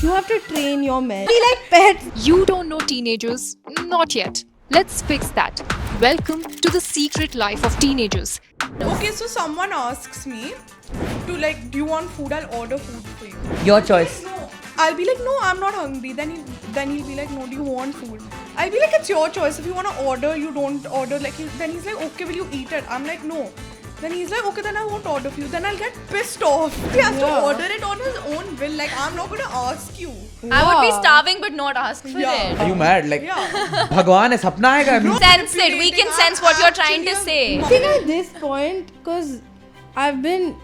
You have to train your men. Be like pets. You don't know teenagers? Not yet. Let's fix that. Welcome to the secret life of teenagers. Okay, so someone asks me to like, do you want food? I'll order food for you. Your choice. No, I'll be like, no, I'm not hungry. Then he'll be like, no, do you want food? I'll be like, it's your choice. If you wanna order, you don't order. Like, then he's like, okay, will you eat it? I'm like, no. Then he's like, okay, then I won't order for you. Then I'll get pissed off. He has to order it on his own will. Like, I'm not gonna ask you. I would be starving but not ask for Yeah. it. Are you mad? Like, Yeah. भगवान है सपना आएगा. Sense it. We can sense what you're trying to say. I think at this point, because I've been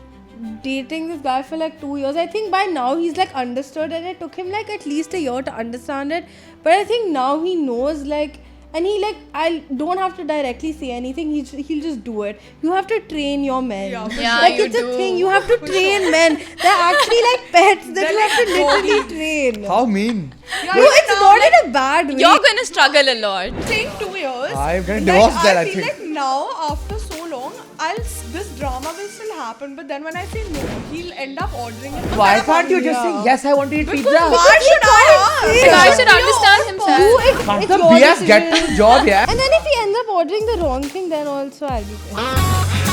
dating this guy for like 2 years, I think by now he's like understood, and it took him like at least a year to understand it. But I think now he knows, like, and he like, I don't have to directly say anything. He'll just do it. You have to train your men. Yeah, for Yeah, like you it's a do. thing. You have to train men. They're actually like pets that you have to literally train. How mean? No, it's not in a bad way. You're gonna struggle a lot. Saying 2 years. I'm gonna divorce that, I I feel think. like now, after so long, this drama will still happen. But then when I say no, he'll end up ordering it. Why can't you just say yes? I want to eat pizza. Why should I ask? say Guy that. should understand himself. It's मतलब your BS, get decision. to the job, yeah. And then if he ends up ordering the wrong thing, then also I'll be pissed.